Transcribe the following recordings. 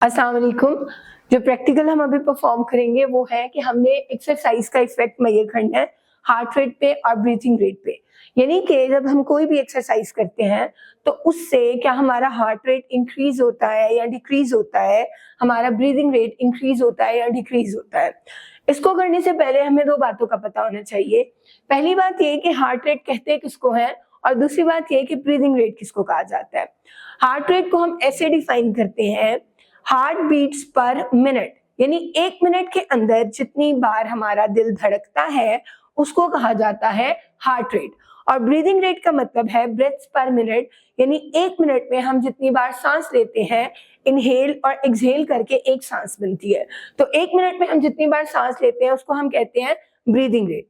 अस्सलाम वालेकुम। जो प्रैक्टिकल हम अभी परफॉर्म करेंगे वो है कि हमने एक्सरसाइज का इफेक्ट मेजर करना है हार्ट रेट पे और ब्रीथिंग रेट पे। यानी कि जब हम कोई भी एक्सरसाइज करते हैं तो उससे क्या हमारा हार्ट रेट इंक्रीज होता है या डिक्रीज होता है, हमारा ब्रीदिंग रेट इंक्रीज होता है या डिक्रीज होता है। इसको करने से पहले हमें दो बातों का पता होना चाहिए। पहली बात ये कि हार्ट रेट कहते किसको है और दूसरी बात ये कि ब्रीदिंग रेट किसको कहा जाता है। हार्ट रेट को हम ऐसे डिफाइन करते हैं, हार्ट बीट्स पर मिनट, यानी एक मिनट के अंदर जितनी बार हमारा दिल धड़कता है उसको कहा जाता है हार्ट रेट। और ब्रीदिंग रेट का मतलब है ब्रेथ्स पर मिनट, यानी एक मिनट में हम जितनी बार सांस लेते हैं, इनहेल और एक्सहेल करके एक सांस बनती है, तो एक मिनट में हम जितनी बार सांस लेते हैं उसको हम कहते हैं ब्रीदिंग रेट।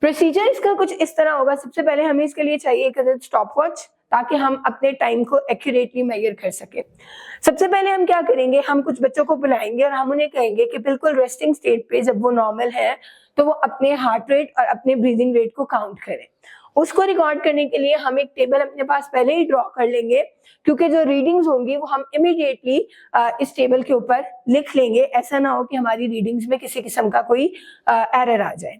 प्रोसीजर इसका कुछ इस तरह होगा। सबसे पहले हमें इसके लिए चाहिए एक स्टॉप वॉच, ताकि हम अपने टाइम को एक्यूरेटली मेजर कर सके। सबसे पहले हम क्या करेंगे, हम कुछ बच्चों को बुलाएंगे और हम उन्हें कहेंगे कि बिल्कुल रेस्टिंग स्टेट पे जब वो नॉर्मल है तो वो अपने हार्ट रेट और अपने ब्रीदिंग रेट को काउंट करें। उसको रिकॉर्ड करने के लिए हम एक टेबल अपने पास पहले ही ड्रॉ कर लेंगे, क्योंकि जो रीडिंग्स होंगी वो हम इमीडिएटली इस टेबल के ऊपर लिख लेंगे। ऐसा ना हो कि हमारी रीडिंग्स में किसी किस्म का कोई एरर आ जाए।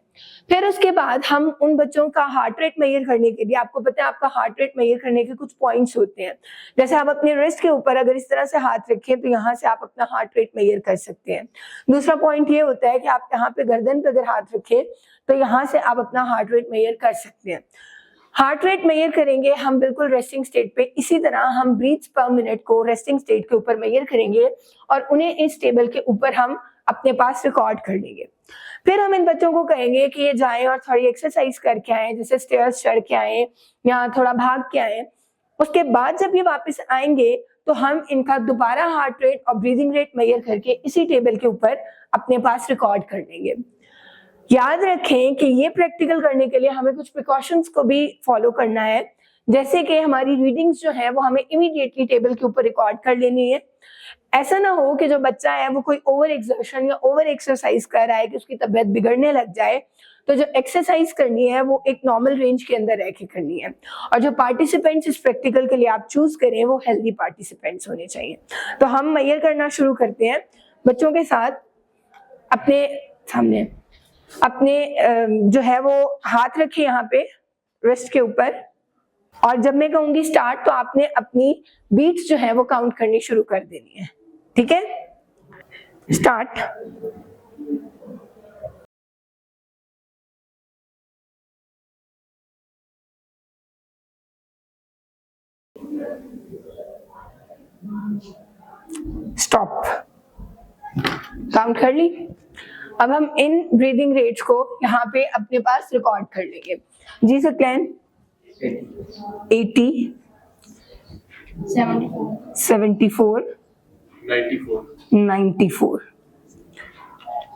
फिर उसके बाद हम उन बच्चों का हार्ट रेट मेजर करने के लिए, आपको पता है आपका हार्ट रेट मेजर करने के कुछ पॉइंट्स होते हैं। जैसे आप अपने रिस्ट के ऊपर अगर इस तरह से हाथ रखें तो यहाँ से आप अपना हार्ट रेट मेजर कर सकते हैं। दूसरा पॉइंट ये होता है कि आप यहाँ पे गर्दन पे अगर हाथ रखें तो यहाँ से आप अपना हार्ट रेट मेजर कर सकते हैं। हार्ट रेट मेजर करेंगे हम बिल्कुल रेस्टिंग स्टेट पे। इसी तरह हम ब्रीथ्स पर मिनट को रेस्टिंग स्टेट के ऊपर मेजर करेंगे और उन्हें इस टेबल के ऊपर हम अपने पास रिकॉर्ड कर लेंगे। फिर हम इन बच्चों को कहेंगे कि ये जाएं और थोड़ी एक्सरसाइज करके आए, जैसे स्टेयर्स चढ़ के आए या थोड़ा भाग के आए। उसके बाद जब ये वापस आएंगे तो हम इनका दोबारा हार्ट रेट और ब्रीदिंग रेट मेजर करके इसी टेबल के ऊपर अपने पास रिकॉर्ड कर लेंगे। याद रखें कि ये प्रैक्टिकल करने के लिए हमें कुछ प्रिकॉशंस को भी फॉलो करना है, जैसे कि हमारी रीडिंग्स जो है वो हमें इमीडिएटली टेबल के ऊपर रिकॉर्ड कर लेनी है। ऐसा ना हो कि जो बच्चा है वो कोई ओवर एक्सर्शन या ओवर एक्सरसाइज कर रहा है कि उसकी तबीयत बिगड़ने लग जाए। तो जो एक्सरसाइज करनी है वो एक नॉर्मल रेंज के अंदर रह के करनी है, और जो पार्टिसिपेंट्स इस प्रैक्टिकल के लिए आप चूज करें वो हेल्दी पार्टिसिपेंट्स होने चाहिए। तो हम मेजर करना शुरू करते हैं बच्चों के साथ। अपने सामने अपने जो है वो हाथ रखे यहाँ पे रिस्ट के ऊपर, और जब मैं कहूंगी स्टार्ट तो आपने अपनी बीट्स जो है वो काउंट करनी शुरू कर देनी है। ठीक है, स्टार्ट। स्टॉप। काउंट कर ली। अब हम इन ब्रीदिंग रेट्स को यहाँ पे अपने पास रिकॉर्ड कर लेंगे। जी सकलैन 80, 74, 94।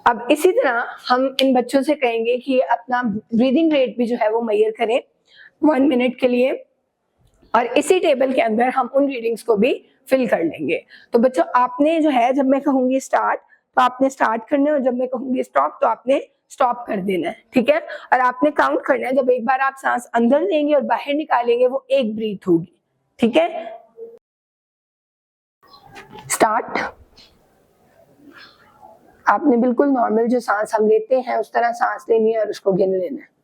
अब इसी तरह हम इन बच्चों से कहेंगे कि अपना ब्रीदिंग रेट भी जो है वो मेजर करें 1 मिनट के लिए, और इसी टेबल के अंदर हम उन रीडिंग्स को भी फिल कर लेंगे। तो बच्चों आपने जो है, जब मैं कहूंगी स्टार्ट तो आपने स्टार्ट करना है, और जब मैं कहूंगी स्टॉप तो आपने स्टॉप कर देना है। ठीक है, और आपने काउंट करना है। जब एक बार आप सांस अंदर लेंगे और बाहर निकालेंगे वो एक ब्रीथ होगी। ठीक है, स्टार्ट। आपने बिल्कुल नॉर्मल जो सांस हम लेते हैं उस तरह सांस लेनी है और उसको गिन लेना है।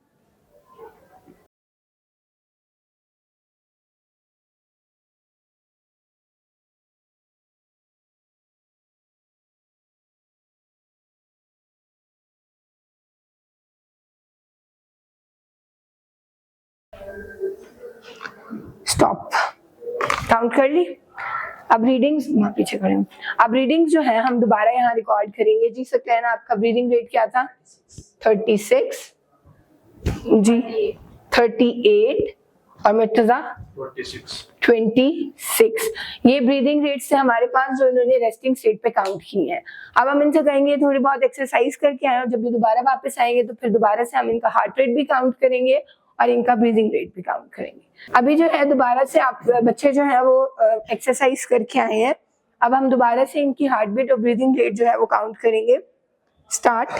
स्टॉप। काउंट कर ली। अब रीडिंग्स पीछे करें। अब रीडिंग्स जो है हम दोबारा यहाँ रिकॉर्ड करेंगे। जी सकते हैं ना, आपका ब्रीदिंग रेट क्या था? 36 जी, 38 और मिर्तजा 26। ये ब्रीदिंग रेट से हमारे पास जो इन्होंने रेस्टिंग स्टेट पे काउंट की है। अब हम इनसे कहेंगे थोड़ी बहुत एक्सरसाइज करके आए, और जब ये दोबारा वापस आएंगे तो फिर दोबारा से हम इनका हार्ट रेट भी काउंट करेंगे और इनका ब्रीदिंग रेट भी काउंट करेंगे। अभी जो है दोबारा से आप बच्चे जो है वो एक्सरसाइज करके आए हैं। अब हम दोबारा से इनकी हार्ट बीट और ब्रीदिंग रेट जो है वो काउंट करेंगे। स्टार्ट।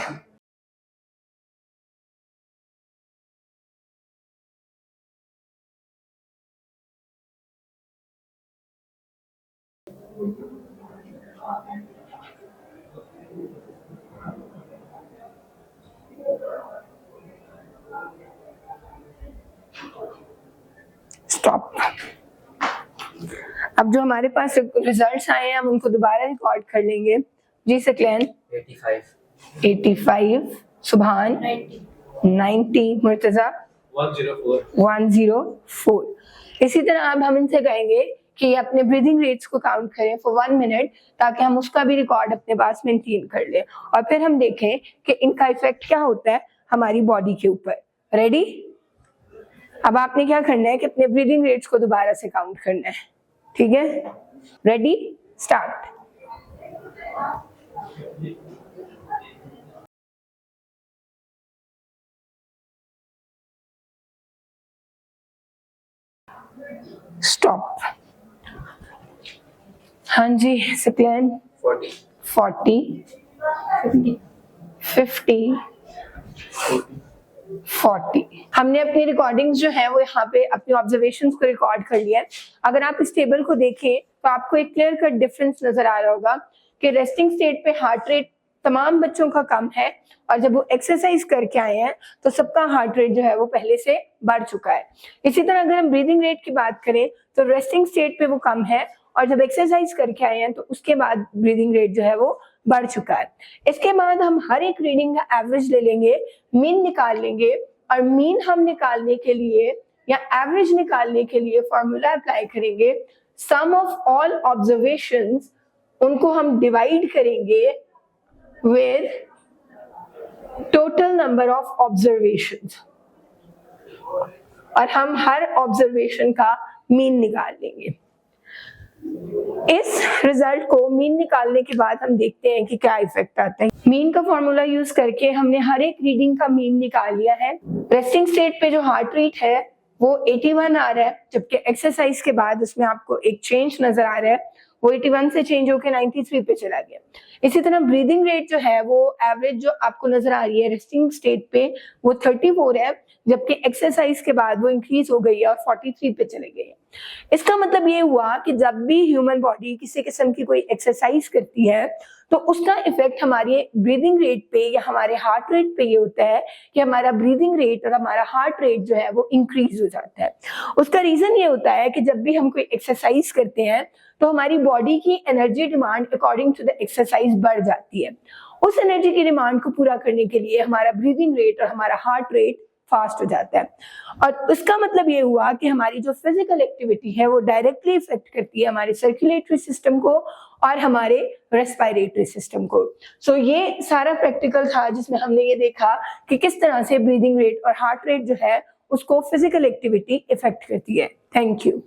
स्टॉप। अब जो हमारे पास रिजल्ट्स आए हैं हम उनको दोबारा रिकॉर्ड कर लेंगे। जी सकलैन 85, सुभान 90, मुर्तजा 104। इसी तरह अब हम इनसे कहेंगे कि ये अपने ब्रीदिंग रेट्स को काउंट करें फॉर 1 मिनट, ताकि हम उसका भी रिकॉर्ड अपने पास मेंटेन कर लें और फिर हम देखें कि इनका इफेक्ट क्या होता है हमारी बॉडी के ऊपर। रेडी? अब आपने क्या करना है कि अपने ब्रीदिंग रेट्स को दोबारा से काउंट करना है। ठीक है, रेडी, स्टार्ट। स्टॉप। हाँ जी सकलैन 40, 50, 40। हमने अपनी रिकॉर्डिंग्स जो है वो यहाँ पे अपनी ऑब्जर्वेशंस को रिकॉर्ड कर लिया है। अगर आप इस टेबल को देखें तो आपको एक क्लियर कट डिफरेंस नजर आ रहा होगा कि रेस्टिंग स्टेट पे हार्ट रेट तमाम बच्चों का कम है और जब वो एक्सरसाइज करके आए हैं तो सबका हार्ट रेट जो है वो पहले से बढ़ चुका है। इसी तरह अगर हम ब्रीदिंग रेट की बात करें तो रेस्टिंग स्टेट पे वो कम है और जब एक्सरसाइज करके आए हैं तो उसके बाद ब्रीदिंग रेट जो है वो बढ़ चुका है। इसके बाद हम हर एक रीडिंग का एवरेज ले लेंगे, मीन निकाल लेंगे और मीन हम निकालने के लिए या एवरेज निकालने के लिए फॉर्मूला अप्लाई करेंगे। सम ऑफ ऑल ऑब्जर्वेशंस, उनको हम डिवाइड करेंगे with total number of observations और हम हर ऑब्जर्वेशन का मीन निकाल लेंगे। इस रिजल्ट को मीन निकालने के बाद हम देखते हैं कि क्या इफेक्ट आता है। मीन का फॉर्मूला यूज करके हमने हर एक रीडिंग का मीन निकाल लिया है। रेस्टिंग स्टेट पे जो हार्ट रेट है वो 81 आ रहा है, जबकि एक्सरसाइज के बाद उसमें आपको एक चेंज नजर आ रहा है, वो 81 से चेंज होकर 93 पे चला गया। इसी तरह ब्रीदिंग रेट जो है वो एवरेज जो आपको नजर आ रही है रेस्टिंग स्टेट पे वो 34 है, जबकि एक्सरसाइज के बाद वो इंक्रीज हो गई है और 43 पे चले गई है। इसका मतलब ये हुआ कि जब भी ह्यूमन बॉडी किसी किस्म की कोई एक्सरसाइज करती है तो उसका इफेक्ट हमारे ब्रीदिंग रेट पे या हमारे हार्ट रेट पे ये होता है कि हमारा ब्रीदिंग रेट और हमारा हार्ट रेट जो है वो इंक्रीज हो जाता है। उसका रीजन ये होता है कि जब भी हम कोई एक्सरसाइज करते हैं तो हमारी बॉडी की energy demand according to the exercise बढ़ जाती है। उस एनर्जी की डिमांड को पूरा करने के लिए हमारा ब्रीदिंग रेट और हमारा हार्ट रेट फास्ट हो जाता है और इसका मतलब ये हुआ कि हमारी जो फिजिकल एक्टिविटी है वो डायरेक्टली इफेक्ट करती है हमारे सर्कुलेटरी सिस्टम को और हमारे रेस्पिरेटरी सिस्टम को। सो ये सारा प्रैक्टिकल था जिसमें हमने ये देखा कि किस तरह से ब्रीदिंग रेट और हार्ट रेट जो है उसको फिजिकल एक्टिविटी इफेक्ट करती है। Thank you.